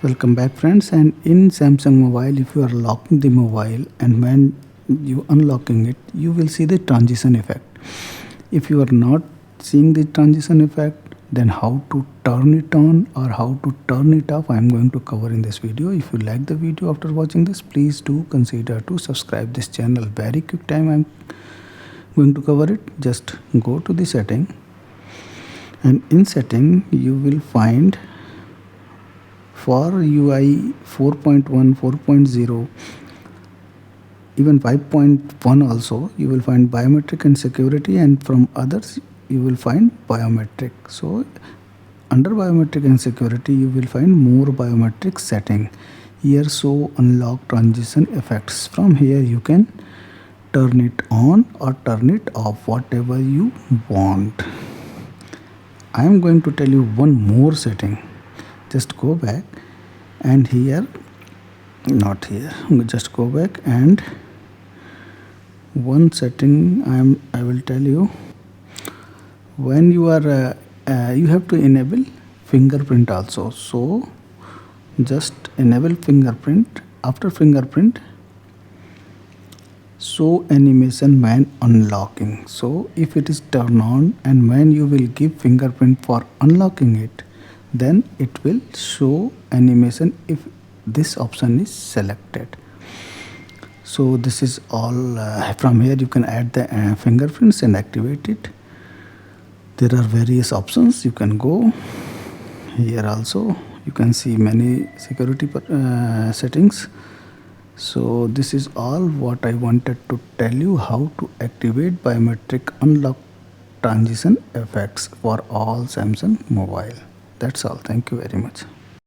Welcome back friends, and in Samsung mobile, if you are locking the mobile and when you unlocking it, you will see the transition effect. If you are not seeing the transition effect, then how to turn it on or how to turn it off, I am going to cover in this video. If you like the video after watching this, please do consider to subscribe this channel. Very quick time I am going to cover it. Just go to the setting, and in setting you will find for UI 4.1, 4.0, even 5.1 also, you will find biometric and security, and from others you will find biometric. So under biometric and security you will find more biometric setting. Here show unlock transition effects. From here you can turn it on or turn it off, whatever you want. I am going to tell you one more setting. Just go back, and here, not here, just go back, and one setting I will tell you. When you are you have to enable fingerprint also, so just enable fingerprint. After fingerprint, show animation when unlocking. So if it is turned on and when you will give fingerprint for unlocking it, then it will show animation if this option is selected. So this is all. From here you can add the fingerprints and activate it. There are various options. You can go here also. You can see many security settings. So this is all what I wanted to tell you, how to activate biometric unlock transition effects for all Samsung mobile. That's all. Thank you very much.